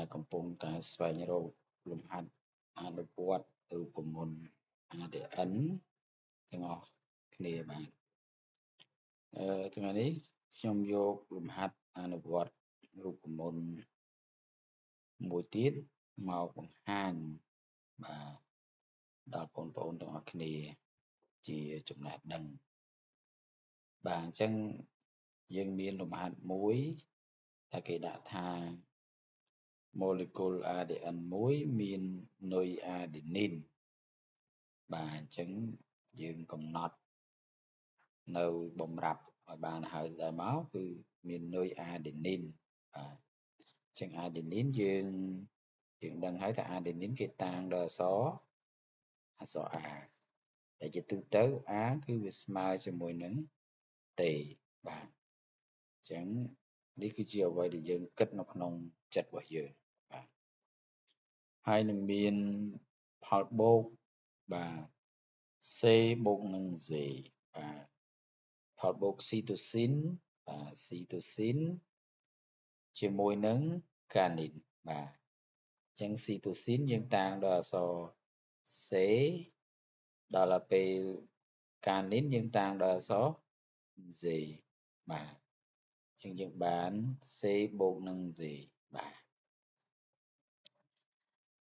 ដែលកំពុងតែស្វែងរកលំហាត់អនុវត្តរូបមន្ត ADN ទាំងអស់គ្នាបាទថ្ងៃនេះខ្ញុំយកលំហាត់អនុវត្តរូបមន្តមួយទៀតមកបង្ហាញបាទដល់បងប្អូនទាំងអស់គ្នាជាចំណេះដឹងបាទអញ្ចឹងយើងមានលំហាត់មួយដែលគេដាក់ថា molecule ADN មួយមាននុយ adenine បាទអញ្ចឹងយើងកំណត់នៅបំរាប់ឲ្យបានហើយដែរមកគឺមាននុយ adenine បាទអញ្ចឹង adenine យើងដឹងហើយថា adenine គេតាំងដោយអក្សរ A ដែលជាទូទៅ A គឺវាស្មើជាមួយនឹង T បាទអញ្ចឹងនេះគឺជាអ្វីដែលយើងគិតនៅក្នុងចិត្តរបស់យើងបាទហើយនឹងមានផលបូកបាទ C បូកនឹង Z បាទផលបូក cytosine បាទ cytosine ជាមួយនឹង guanine បាទអញ្ចឹង cytosine យើងតាំងដោយអក្សរ C ដល់ពេល guanine យើងតាំងដោយអក្សរ Z បាទអញ្ចឹងយើងបាន C បូកនឹង Z បាទ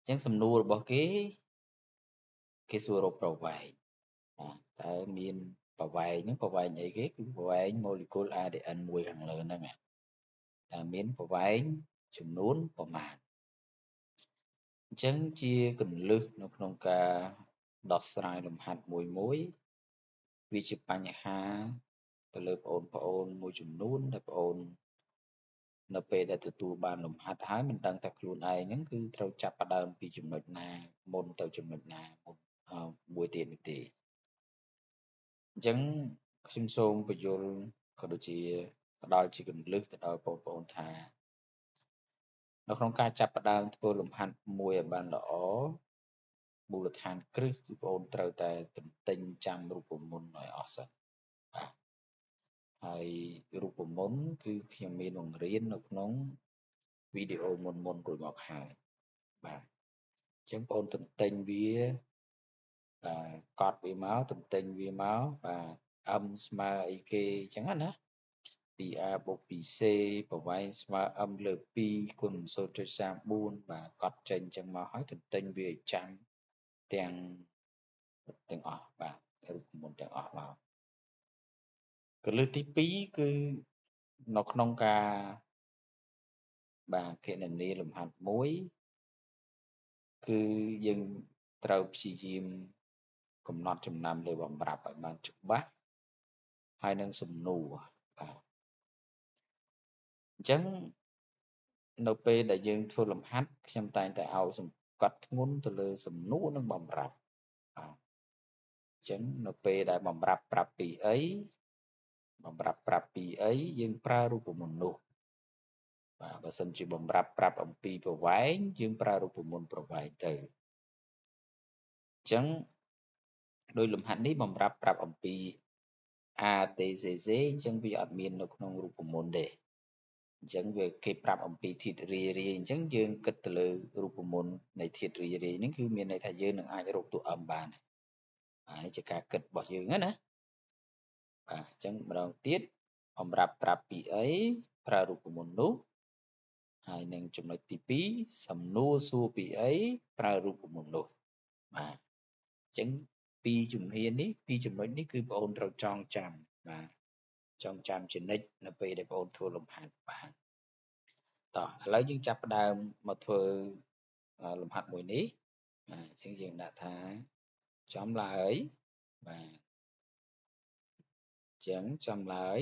អញ្ចឹងសំណួររបស់គេសួររកប្រវែងបាទតើមានប្រវែងហ្នឹងប្រវែងអីគេគឺប្រវែង molecule ADN មួយខាងលើហ្នឹងតើមានប្រវែងចំនួនប្រមាណអញ្ចឹងជាគន្លឹះនៅក្នុងការដោះស្រាយលំហាត់មួយវាជាបញ្ហាទៅលើបងប្អូនមួយចំនួនដែលបងប្អូននៅពេលដែលទទួលបានលំហាត់ហើយមិនដឹងថាខ្លួនឯងហ្នឹងគឺត្រូវចាប់ផ្ដើមពីចំណុចណាមុនទៅចំណុចណាមុនមួយទៀតនេះទេអញ្ចឹងខ្ញុំសូមបញ្យល់ក៏ដូចជាផ្ដល់ជាគន្លឹះទៅដល់បងប្អូនថានៅក្នុងការចាប់ផ្ដើមធ្វើលំហាត់មួយឲ្យបានល្អមូលដ្ឋានគ្រឹះគឺបងប្អូនត្រូវតែទន្ទិញចាំរូបមន្តឲ្យអស់សិនបាទហើយរូបមន្តគឺខ្ញុំមានបង្រៀននៅក្នុងវីដេអូមុនរួចមកហើយបាទអញ្ចឹងបងប្អូនទន្ទិញវាកត់វាមកទន្ទិញវាមកបាទ m ស្មើអីគេអញ្ចឹងណា 2a បូក 2c ប្រវែងស្មើ m លើ2គុណ 0.34 បាទកត់ចេញអញ្ចឹងមកហើយទន្ទិញវាឲ្យចាំទាំងអស់បាទរូបមន្តទាំងអស់មកកលឹះទី2គឺនៅក្នុងការបាទគណនាលំហាត់មួយគឺយើងត្រូវព្យាយាមកំណត់ចំណាំលើបំរាប់ឲ្យបានច្បាស់ហើយនឹងសំណួរបាទអញ្ចឹងនៅពេលដែលយើងធ្វើលំហាត់ខ្ញុំតែងតែឲ្យសង្កត់ធ្ងន់ទៅលើសំណួរនិងបំរាប់បាទអញ្ចឹងនៅពេលដែលបំរាប់ប្រាប់ពីអីយើងប្រើរូបមន្តនោះបាទបើសិនជាបំរាប់ប្រាប់អំពីប្រវែងយើងប្រើរូបមន្តប្រវែងទៅអញ្ចឹងដោយលំហាត់នេះបំរាប់ប្រាប់អំពី ATCC អញ្ចឹងវាអត់មាននៅក្នុងរូបមន្តទេអញ្ចឹងវាគេប្រាប់អំពីធាតុរាយអញ្ចឹងយើងគិតទៅលើរូបមន្តនៃធាតុរាយហ្នឹងគឺមានន័យថាយើងនឹងអាចរកតួ m បានហើយជាការគិតរបស់យើងណាបាទអញ្ចឹងម្ដងទៀតបំរាប់ប្រាប់ពីអីប្រើរូបមន្តនោះហើយនឹងចំណុចទី2សំណួរសួរពីអីប្រើរូបមន្តនោះបាទអញ្ចឹងពីជំហាននេះពីចំណុចនេះគឺបងប្អូនត្រូវចងចាំបាទចងចាំជានិច្ចនៅពេលដែលបងប្អូនធ្វើលំហាត់បាទតោះឥឡូវយើងចាប់ផ្ដើមមកធ្វើលំហាត់មួយនេះបាទអញ្ចឹងយើងដាក់ថាចំឡើយបាទអញ្ចឹងចំឡើយ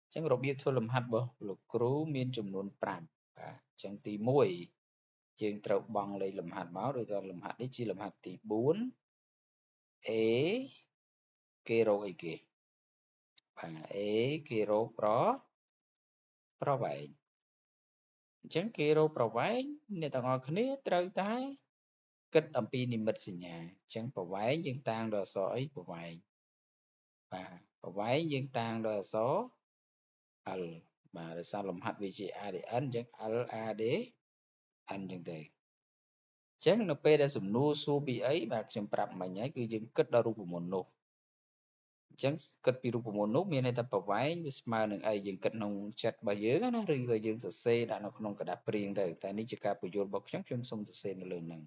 អញ្ចឹងរបៀបធ្វើលំហាត់របស់លោកគ្រូមានចំនួន5បាទអញ្ចឹងទី1យើងត្រូវបង់លេខលំហាត់មកដោយលំហាត់នេះជាលំហាត់ទី4 A គេរកអីគេបាទ A គេរកប្រវែងអញ្ចឹងគេរកប្រវែងអ្នកទាំងអស់គ្នាត្រូវតែគិតអំពីនិមិត្តសញ្ញាអញ្ចឹងប្រវែងយើងតាំងដោយអក្សរអីប្រវែងបាទប្រវែងយើងតាំងដោយអក្សរ L បាទដោយសារលំហាត់វាជា ADN អញ្ចឹង LAD n ចឹងទៅចឹងនៅពេលដែលសំណួរសួរពីអីបាទខ្ញុំប្រាប់មិញហើយគឺយើងគិតដល់រូបមន្តនោះចឹងគិតពីរូបមន្តនោះមានន័យថាប្រវែងវាស្មើនឹងអីយើងគិតក្នុងចិត្តរបស់យើងណាឬក៏យើងសរសេរដាក់នៅក្នុងกระดาษព្រៀងទៅតែនេះជាការពន្យល់របស់ខ្ញុំសូមសរសេរនៅលើហ្នឹង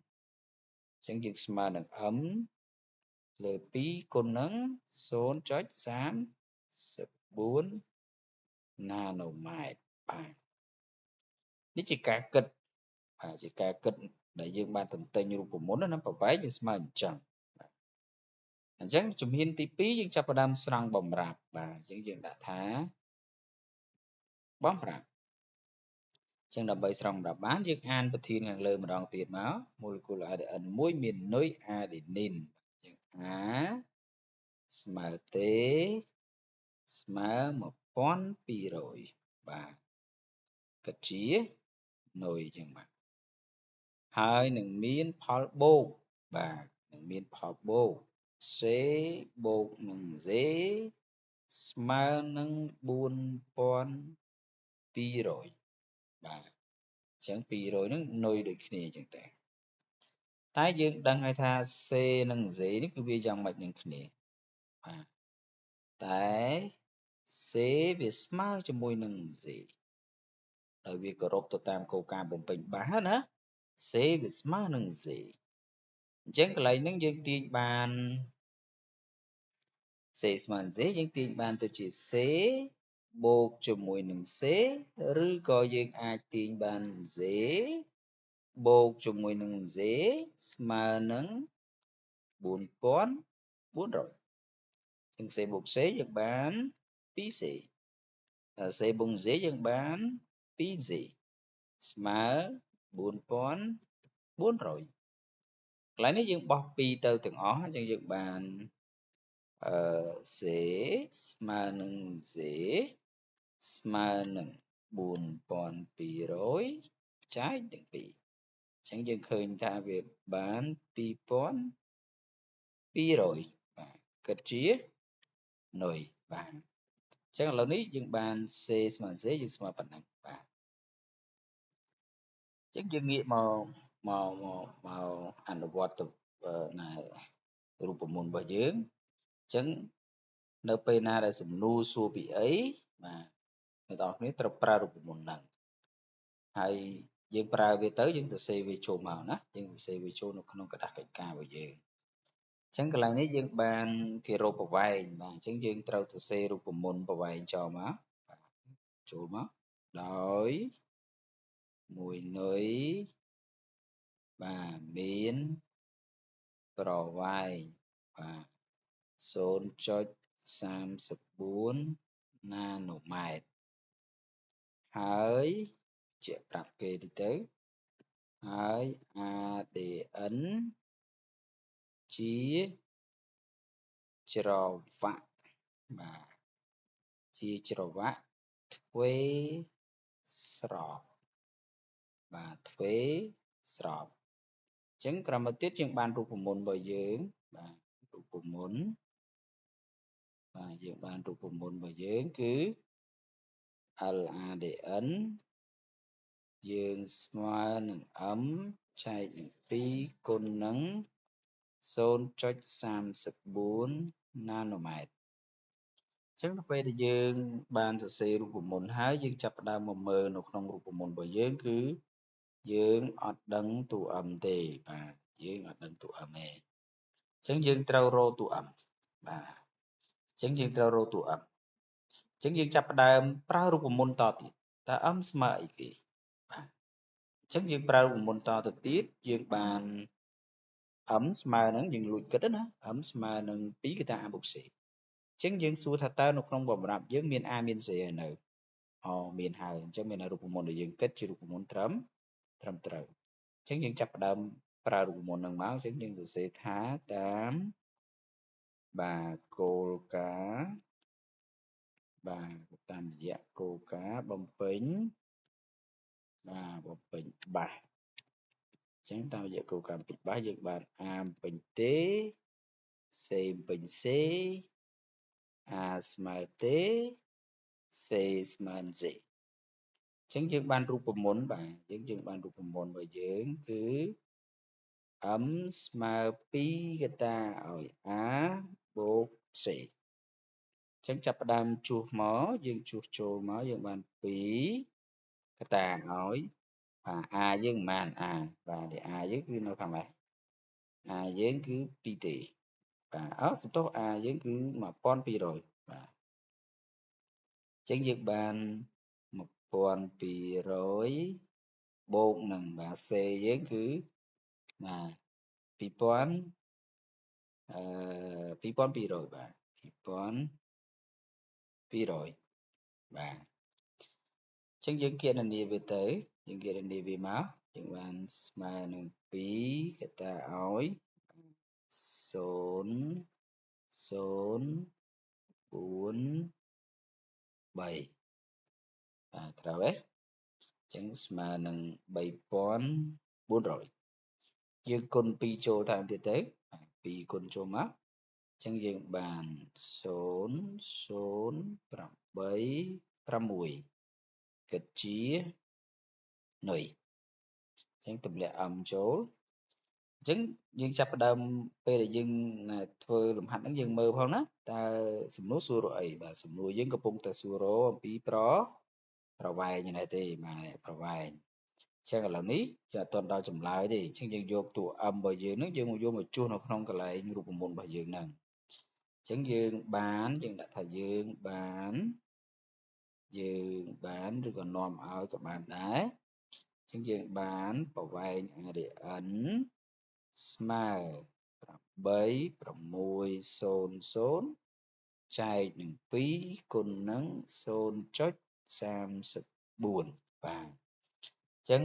ចឹងយើងស្មើនឹង m លើ2គុណនឹង 0.34 ណាណូម៉ែត្របាទនេះជាការគិតបាទជាការគិតដែលយើងបានទន្ទេញរូបមន្តណាប្រវែងវាស្មើអញ្ចឹងអញ្ចឹងជំហានទី2យើងចាប់ផ្ដើមស្រង់បំរាប់បាទអញ្ចឹងយើងដាក់ថាបំរាប់អញ្ចឹងដើម្បីស្រង់បំរាប់បានយើងអានប្រធានខាងលើម្ដងទៀតមកម៉ូលេគុល ADN មួយមាននុយ adenine អញ្ចឹង A ស្មើទេស្មើ1200បាទគិតជានុយអញ្ចឹងបាទហើយនឹងមានផលបូកបាទនឹងមានផលបូក C បូកនឹង Z ស្មើនឹង4200បាទអញ្ចឹង200ហ្នឹងនុយដូចគ្នាអញ្ចឹងតែយើងដឹងហើយថា C និង Z នេះគឺវាយ៉ាងម៉េចនឹងគ្នាបាទតែ C វាស្មើជាមួយនឹង Z ដោយវាគោរពទៅតាមគោលការណ៍បំពេញបាសណា C វាស្មើនឹង Z អញ្ចឹងកន្លែងហ្នឹងយើងទាញបាន C ស្មើនឹង Z យើងទាញបានទៅជា C បូកជាមួយនឹង C ឬក៏យើងអាចទាញបាន Z បូកជាមួយនឹង Z ស្មើនឹង4400ចឹង C បូក C យើងបាន 2C C បូក Z យើងបាន 2Z ស្មើ4400កន្លែងនេះយើងបោះ2ទៅទាំងអស់អញ្ចឹងយើងបានC ស្មើនឹង Z ស្មើនឹង4200ចែកនឹង2អញ្ចឹងយើងឃើញថាវាបាន2200បាទគិតជានុយបាទអញ្ចឹងឥឡូវនេះយើងបាន C ស្មើនឹង Z យើងស្មើប៉ុណ្ណឹងបាទអញ្ចឹងយើងងាកមកអនុវត្តទៅរូបមន្តរបស់យើងអញ្ចឹងនៅពេលណាដែលសំណួរសួរពីអីបាទអ្នកនរគ្នាត្រូវប្រើរូបមន្តហ្នឹងហើយយើងប្រើវាទៅយើងសរសេរវាចូលមកណាយើងសរសេរវាចូលនៅក្នុងกระดาษកិច្ចការរបស់យើងអញ្ចឹងកន្លែងនេះយើងបានគេរកប្រវែងបាទអញ្ចឹងយើងត្រូវសរសេររូបមន្តប្រវែងចូលមកចូលមកដោយមួយនុយបាទមានប្រវែងបាទ0.34ណាណូម៉ែត្រហើយជាប្រាប់គេតិចទៅហើយ ADN ជាច្រវាក់បាទជាច្រវាក់ទ្វេស្របបាទទ្វេស្របអញ្ចឹងក្រោយមកទៀតយើងបានរូបមន្តរបស់យើងបាទរូបមន្តបាទយើងបានរូបមន្តរបស់យើងគឺ LADN យើងស្មើនឹង M ចែកនឹង2គុណនឹង 0.34 ណាណូម៉ែត្រអញ្ចឹងនៅពេលដែលយើងបានសរសេររូបមន្តហើយយើងចាប់ផ្ដើមមកមើលនៅក្នុងរូបមន្តរបស់យើងគឺយើងអត់ដឹងតួ M ទេបាទយើងអត់ដឹងតួ M ទេអញ្ចឹងយើងត្រូវរកតួ M បាទអញ្ចឹងយើងត្រូវរកតួ M អញ្ចឹងយើងចាប់ផ្ដើមប្រើរូបមន្តតទៀតតើ M ស្មើអីគេបាទអញ្ចឹងយើងប្រើរូបមន្តតទៅទៀតយើងបាន M ស្មើនឹងយើងលួចគិតណា M ស្មើនឹង2គឺថា A បូក C អញ្ចឹងយើងសួរថាតើនៅក្នុងបំរាប់យើងមាន A មាន C ហើយនៅមានហើយអញ្ចឹងមានរូបមន្តដែលយើងគិតជារូបមន្តត្រឹមត្រូវអញ្ចឹងយើងចាប់ផ្ដើមប្រើរូបមន្តហ្នឹងមកអញ្ចឹងយើងសរសេរថាតាមបាទគោលការណ៍បាទតាមរយៈគោលការណ៍បំពេញបាទបំពេញបាសអញ្ចឹងតាមរយៈគោលការណ៍បំពេញបាសយើងបាន A បំពេញទេ C បំពេញ C A ស្មើទេ C ស្មើ Z ចឹងយើងបានរូបមន្តបាទយើងបានរូបមន្តរបស់យើងគឺ m ស្មើ2កតាឲ្យ a បូក c ចឹងចាប់ផ្ដើមជួសមកយើងជួសចូលមកយើងបាន2កតាឲ្យបាទ a យើងប៉ុន្មាន a បាទ a យើងគឺនៅខាងនេះ a យើងគឺ2ទេបាទសំទោស a យើងគឺ1200បាទចឹងយើងបាន1200បូកនឹងបាទ c យើងគឺបាទ20002200បាទ2200បាទចឹងយើងគណនាវាទៅយើងគណនាវាមកយើងបានស្មើនឹង2កតាឲ្យ0 0 4 3បាទត្រូវទេចឹងស្មើនឹង3400យើងគុណ2ចូលតាមទៀតទៅ2គុណចូលមកចឹងយើងបាន0 0 8 6គិតជានុយចឹងទម្លាក់ m ចូលអញ្ចឹងយើងចាប់ផ្ដើមពេលដែលយើងធ្វើលំហាត់ហ្នឹងយើងមើលផងណាតើសំណួរសួររកអីបាទសំណួរយើងកំពុងតែសួររកអំពីប្រវែងនេះទេបាទប្រវែងអញ្ចឹងឥឡូវនេះយើងអត់ទាន់ដល់ចម្លើយទេអញ្ចឹងយើងយកតួ m របស់យើងហ្នឹងយើងយកមកជួសនៅក្នុងកន្លែងរូបមន្តរបស់យើងហ្នឹងអញ្ចឹងយើងដាក់ថាយើងបានឬក៏នាំឲ្យក៏បានដែរអញ្ចឹងយើងបានប្រវែង ADN ស្មើ8600ចែកនឹង2គុណនឹង0.34បាទអញ្ចឹង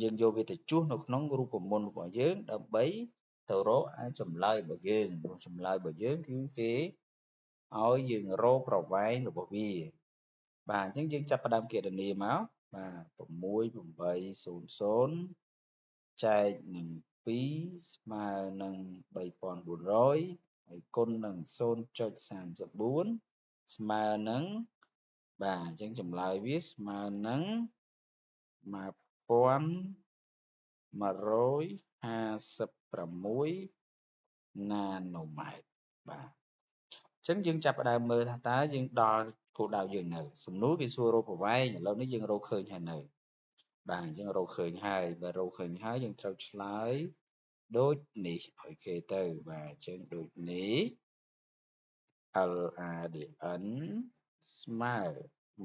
យើងយកវាទៅជួសនៅក្នុងរូបមន្តរបស់យើងដើម្បីទៅរកចម្លើយរបស់យើងចម្លើយរបស់យើងគឺគេឲ្យយើងរកប្រវែងរបស់វាបាទអញ្ចឹងយើងចាប់ផ្ដើមគណនាមកបាទ6800ចែកនឹង2ស្មើនឹង3400ហើយគុណនឹង0.34ស្មើនឹងបាទអញ្ចឹងចម្លើយវាស្មើនឹង1156ណាណូម៉ែត្របាទអញ្ចឹងយើងចាប់ផ្ដើមមើលថាតើយើងដល់គោលដៅយើងនៅសំណួរគេសួររកប្រវែងឥឡូវនេះយើងរកឃើញហើយនៅបាទអញ្ចឹងរកឃើញហើយបើរកឃើញហើយយើងត្រូវឆ្លើយដូចនេះឲ្យគេទៅបាទអញ្ចឹងដូចនេះ LADN ស្មើ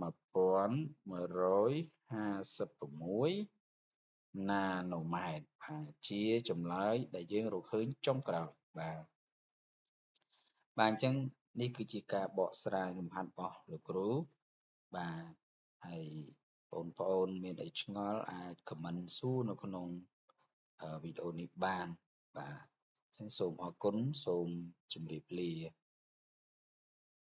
1156ណាណូម៉ែត្របាទជាចម្លើយដែលយើងរកឃើញចុងក្រោយបាទអញ្ចឹងនេះគឺជាការបកស្រាយលំហាត់របស់លោកគ្រូបាទហើយបងប្អូនមានអីឆ្ងល់អាច comment សួរនៅក្នុងវីដេអូនេះបានបាទអញ្ចឹងសូមអរគុណសូមជម្រាបលា